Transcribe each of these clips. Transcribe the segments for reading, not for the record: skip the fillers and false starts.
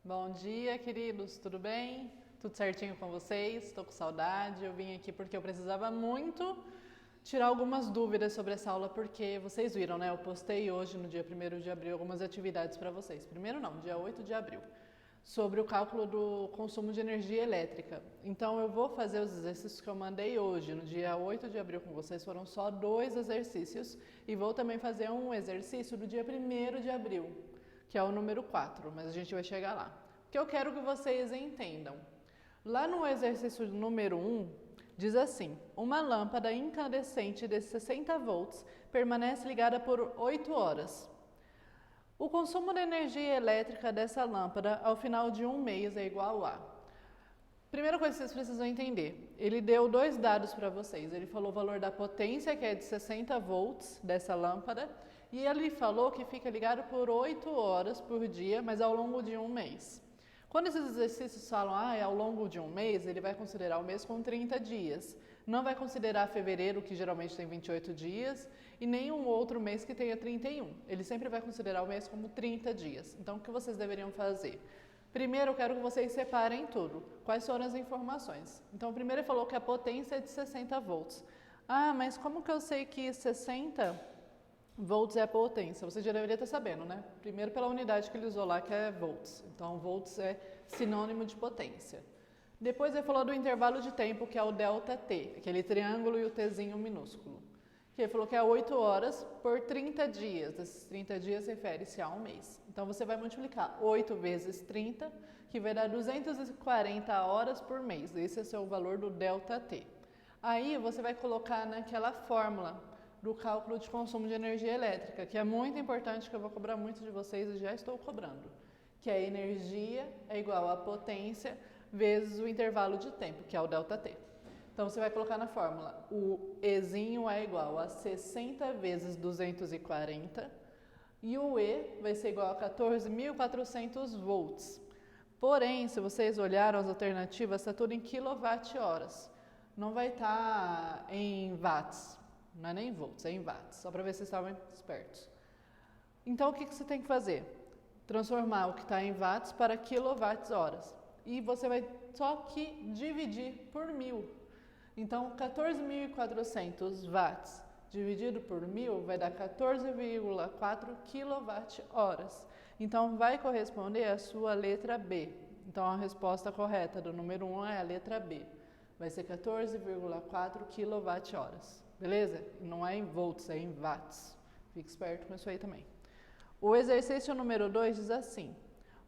Bom dia, queridos, tudo bem? Tudo certinho com vocês? Estou com saudade. Eu vim aqui porque eu precisava muito tirar algumas dúvidas sobre essa aula, porque vocês viram, né? Eu postei hoje, no dia 1º de abril, algumas atividades para vocês. Primeiro não, dia 8 de abril, sobre o cálculo do consumo de energia elétrica. Então eu vou fazer os exercícios que eu mandei hoje, no dia 8 de abril com vocês, foram só 2 exercícios, e vou também fazer um exercício do dia 1º de abril, que é o número 4, mas a gente vai chegar lá. O que eu quero que vocês entendam. Lá no exercício número 1, diz assim: uma lâmpada incandescente de 60 volts permanece ligada por 8 horas. O consumo de energia elétrica dessa lâmpada ao final de um mês é igual a... Primeira coisa que vocês precisam entender, ele deu 2 dados para vocês. Ele falou o valor da potência, que é de 60 volts dessa lâmpada, e ele falou que fica ligado por 8 horas por dia, mas ao longo de um mês. Quando esses exercícios falam, é ao longo de um mês, ele vai considerar o mês com 30 dias. Não vai considerar fevereiro, que geralmente tem 28 dias, e nenhum outro mês que tenha 31. Ele sempre vai considerar o mês como 30 dias. Então, o que vocês deveriam fazer? Primeiro, eu quero que vocês separem tudo. Quais foram as informações? Então, primeiro ele falou que a potência é de 60 volts. Mas como que eu sei que 60 volts é a potência? Você já deveria estar sabendo, né? Primeiro pela unidade que ele usou lá, que é volts. Então, volts é sinônimo de potência. Depois ele falou do intervalo de tempo, que é o ΔT, aquele triângulo e o Tzinho minúsculo. Que ele falou que é 8 horas por 30 dias. Esses 30 dias refere-se a um mês. Então, você vai multiplicar 8 vezes 30, que vai dar 240 horas por mês. Esse é o seu valor do ΔT. Aí, você vai colocar naquela fórmula do cálculo de consumo de energia elétrica, que é muito importante, que eu vou cobrar muito de vocês e já estou cobrando. Que a energia é igual à potência vezes o intervalo de tempo, que é o ΔT. Então, você vai colocar na fórmula, o Ezinho é igual a 60 vezes 240 e o E vai ser igual a 14.400 volts. Porém, se vocês olharam as alternativas, está tudo em quilowatt-horas. Não vai estar em watts, não é nem em volts, é em watts, só para ver se vocês estavam espertos. Então, o que você tem que fazer? Transformar o que está em watts para quilowatts-horas. E você vai só que dividir por 1000. Então, 14.400 watts dividido por 1000 vai dar 14,4 kWh. Então, vai corresponder à sua letra B. Então, a resposta correta do número 1 é a letra B. Vai ser 14,4 kWh. Beleza? Não é em volts, é em watts. Fique esperto com isso aí também. O exercício número 2 diz assim: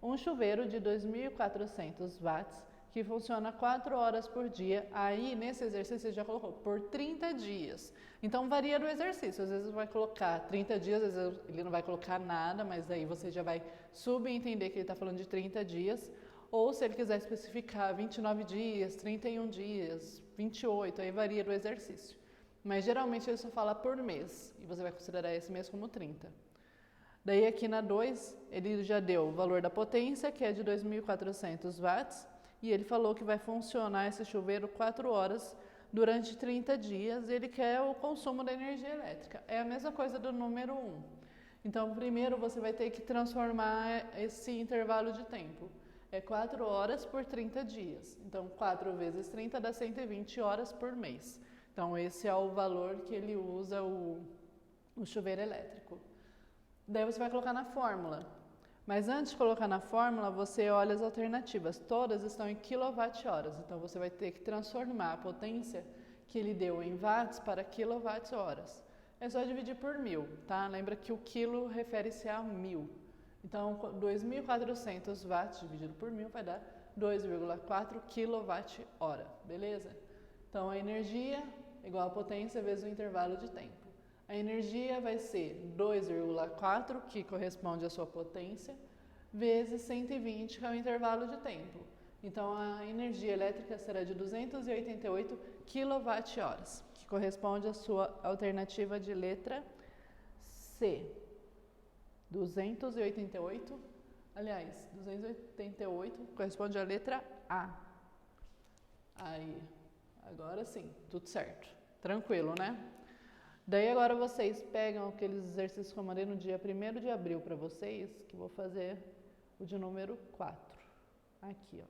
um chuveiro de 2.400 watts que funciona 4 horas por dia. Aí, nesse exercício, você já colocou por 30 dias. Então, varia do exercício. Às vezes vai colocar 30 dias, às vezes ele não vai colocar nada, mas aí você já vai subentender que ele está falando de 30 dias. Ou, se ele quiser especificar 29 dias, 31 dias, 28, aí varia do exercício. Mas, geralmente, ele só fala por mês, e você vai considerar esse mês como 30. Daí, aqui na 2, ele já deu o valor da potência, que é de 2.400 watts, e ele falou que vai funcionar esse chuveiro 4 horas durante 30 dias, e ele quer o consumo da energia elétrica. É a mesma coisa do número 1. Então, primeiro você vai ter que transformar esse intervalo de tempo. É 4 horas por 30 dias. Então, 4 vezes 30 dá 120 horas por mês. Então, esse é o valor que ele usa o chuveiro elétrico. Daí você vai colocar na fórmula. Mas antes de colocar na fórmula, você olha as alternativas. Todas estão em quilowatt-horas. Então, você vai ter que transformar a potência que ele deu em watts para quilowatt-horas. É só dividir por 1000, tá? Lembra que o quilo refere-se a 1000. Então, 2.400 watts dividido por 1000 vai dar 2,4 kWh, beleza? Então, a energia é igual a potência vezes o intervalo de tempo. A energia vai ser 2,4, que corresponde à sua potência, vezes 120, que é o intervalo de tempo. Então, a energia elétrica será de 288 kWh, que corresponde à sua alternativa de letra C. 288 corresponde à letra A. Aí, agora sim, tudo certo. Tranquilo, né? Daí agora vocês pegam aqueles exercícios que eu mandei no dia 1º de abril para vocês, que eu vou fazer o de número 4. Aqui, ó.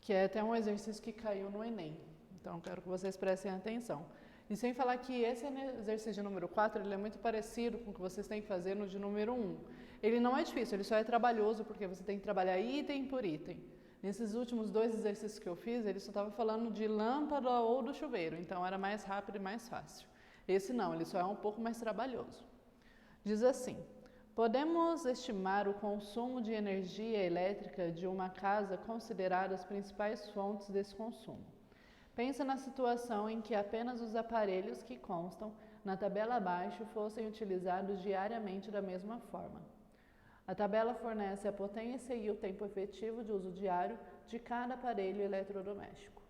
Que é até um exercício que caiu no Enem. Então, quero que vocês prestem atenção. E sem falar que esse exercício de número 4, ele é muito parecido com o que vocês têm que fazer no de número 1. Ele não é difícil, ele só é trabalhoso, porque você tem que trabalhar item por item. Nesses últimos 2 exercícios que eu fiz, ele só estava falando de lâmpada ou do chuveiro, então era mais rápido e mais fácil. Esse não, ele só é um pouco mais trabalhoso. Diz assim: podemos estimar o consumo de energia elétrica de uma casa considerando as principais fontes desse consumo. Pensa na situação em que apenas os aparelhos que constam na tabela abaixo fossem utilizados diariamente da mesma forma. A tabela fornece a potência e o tempo efetivo de uso diário de cada aparelho eletrodoméstico.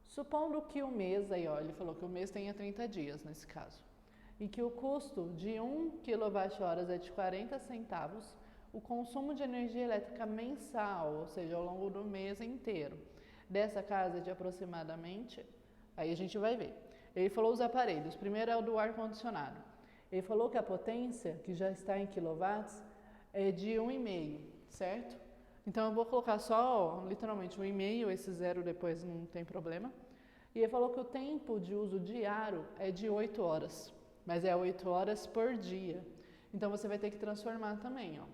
Supondo que o mês, aí ó, ele falou que o mês tenha 30 dias nesse caso, e que o custo de 1 kWh é de 40 centavos, o consumo de energia elétrica mensal, ou seja, ao longo do mês inteiro, dessa casa é de aproximadamente, aí a gente vai ver. Ele falou os aparelhos, primeiro é o do ar-condicionado. Ele falou que a potência, que já está em quilowatts, é de 1,5, certo? Então eu vou colocar só, literalmente, 1,5, esse zero depois não tem problema. E ele falou que o tempo de uso diário é de 8 horas, mas é 8 horas por dia. Então você vai ter que transformar também, ó.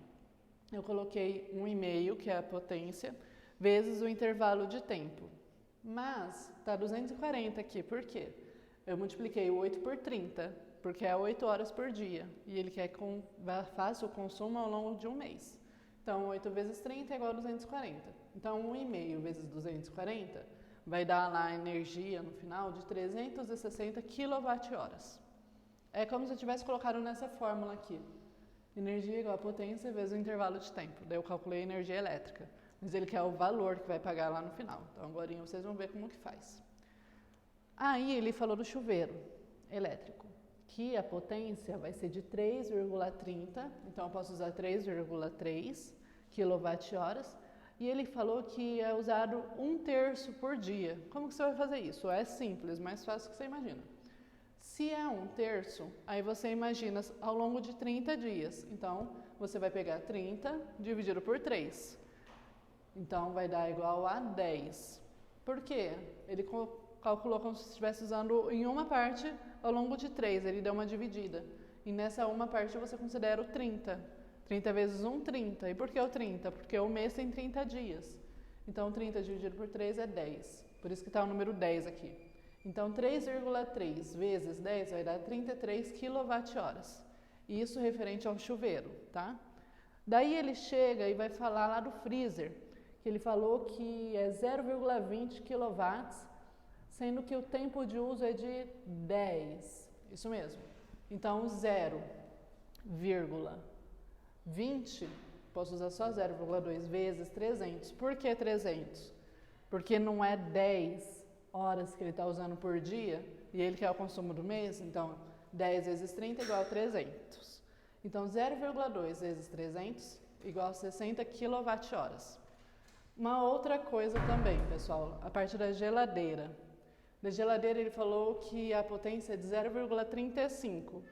Eu coloquei 1,5, que é a potência, vezes o intervalo de tempo. Mas tá 240 aqui, por quê? Eu multipliquei o 8 por 30, porque é 8 horas por dia. E ele quer que faça o consumo ao longo de um mês. Então, 8 vezes 30 é igual a 240. Então, 1,5 vezes 240 vai dar lá a energia no final de 360 kWh. É como se eu tivesse colocado nessa fórmula aqui. Energia igual a potência vezes o intervalo de tempo. Daí eu calculei a energia elétrica. Mas ele quer o valor que vai pagar lá no final. Então agora vocês vão ver como que faz. Aí ele falou do chuveiro elétrico, que a potência vai ser de 3,30, então eu posso usar 3,3 kWh, e ele falou que é usado 1/3 por dia. Como que você vai fazer isso? É simples, mais fácil que você imagina. Se é 1/3, aí você imagina ao longo de 30 dias. Então, você vai pegar 30 dividido por 3. Então, vai dar igual a 10. Por quê? Ele calculou como se estivesse usando em uma parte ao longo de 3. Ele deu uma dividida. E nessa uma parte você considera o 30. 30 vezes 1, 30. E por que o 30? Porque o mês tem 30 dias. Então, 30 dividido por 3 é 10. Por isso que está o número 10 aqui. Então, 3,3 vezes 10 vai dar 33 kWh. Isso referente ao chuveiro, tá? Daí ele chega e vai falar lá do freezer, que ele falou que é 0,20 kW, sendo que o tempo de uso é de 10. Isso mesmo. Então, 0,20, posso usar só 0,2 vezes 300. Por que 300? Porque não é 10 horas que ele está usando por dia e ele quer o consumo do mês, então 10 vezes 30 igual a 300. Então 0,2 vezes 300 igual a 60 kWh. Uma outra coisa também, pessoal, a parte da geladeira. Da geladeira ele falou que a potência é de 0,35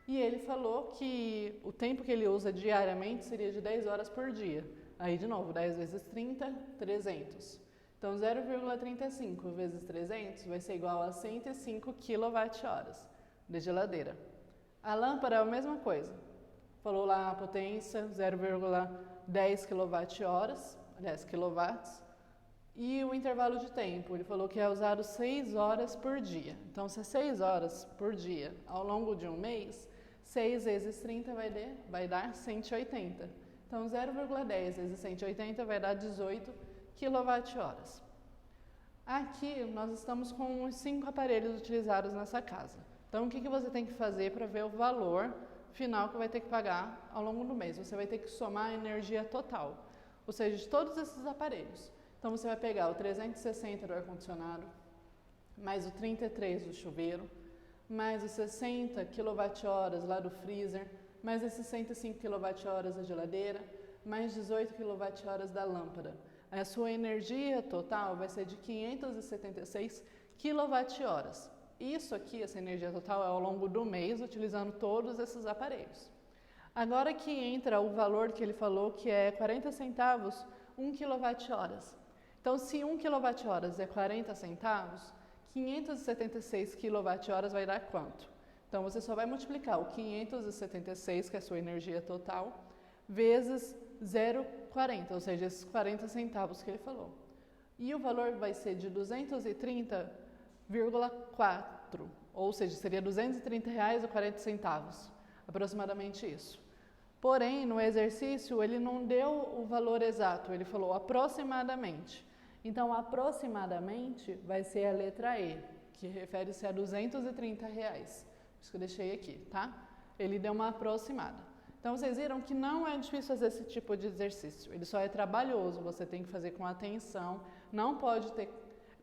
e ele falou que o tempo que ele usa diariamente seria de 10 horas por dia. Aí de novo, 10 vezes 30, 300. Então, 0,35 vezes 300 vai ser igual a 105 kWh de geladeira. A lâmpada é a mesma coisa. Falou lá a potência, 0,10 kWh, aliás, quilowatts. E o intervalo de tempo, ele falou que é usado 6 horas por dia. Então, se é 6 horas por dia ao longo de um mês, 6 vezes 30 vai dar 180. Então, 0,10 vezes 180 vai dar 18 kWh. Aqui nós estamos com os 5 aparelhos utilizados nessa casa. Então o que você tem que fazer para ver o valor final que vai ter que pagar ao longo do mês? Você vai ter que somar a energia total, ou seja, de todos esses aparelhos. Então você vai pegar o 360 do ar-condicionado, mais o 33 do chuveiro, mais os 60 kWh lá do freezer, mais os 65 kWh da geladeira, mais 18 kWh da lâmpada. A sua energia total vai ser de 576 kWh. Isso aqui, essa energia total, é ao longo do mês, utilizando todos esses aparelhos. Agora que entra o valor que ele falou, que é 40 centavos 1 kWh. Então, se 1 kWh é 40 centavos, 576 kWh vai dar quanto? Então, você só vai multiplicar o 576, que é a sua energia total, vezes 0,40, ou seja, esses 40 centavos que ele falou. E o valor vai ser de 230,4, ou seja, seria R$ 230,40, aproximadamente isso. Porém, no exercício, ele não deu o valor exato, ele falou aproximadamente. Então, aproximadamente vai ser a letra E, que refere-se a R$ 230. Por isso que eu deixei aqui, tá? Ele deu uma aproximada. Então, vocês viram que não é difícil fazer esse tipo de exercício. Ele só é trabalhoso, você tem que fazer com atenção. Não pode ter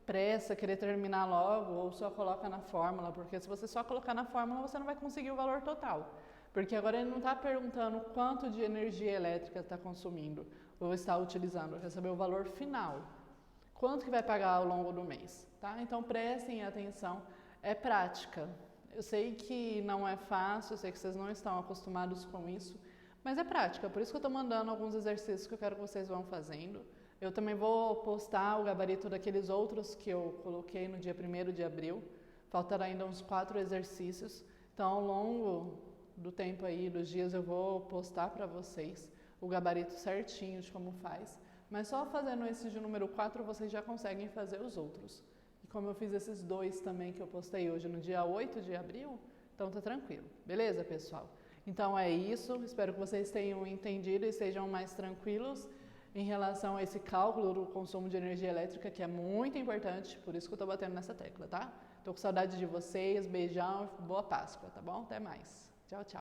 pressa, querer terminar logo ou só coloca na fórmula, porque se você só colocar na fórmula, você não vai conseguir o valor total. Porque agora ele não está perguntando quanto de energia elétrica está consumindo ou está utilizando, quer saber o valor final. Quanto que vai pagar ao longo do mês, tá? Então prestem atenção, é prática. Eu sei que não é fácil, eu sei que vocês não estão acostumados com isso, mas é prática, por isso que eu estou mandando alguns exercícios que eu quero que vocês vão fazendo. Eu também vou postar o gabarito daqueles outros que eu coloquei no dia 1º de abril, faltará ainda uns 4 exercícios, então ao longo do tempo aí, dos dias, eu vou postar para vocês o gabarito certinho de como faz. Mas só fazendo esse de número 4, vocês já conseguem fazer os outros. E como eu fiz esses 2 também que eu postei hoje no dia 8 de abril, então tá tranquilo. Beleza, pessoal? Então é isso. Espero que vocês tenham entendido e sejam mais tranquilos em relação a esse cálculo do consumo de energia elétrica, que é muito importante. Por isso que eu tô batendo nessa tecla, tá? Tô com saudade de vocês. Beijão, boa Páscoa, tá bom? Até mais. Tchau, tchau.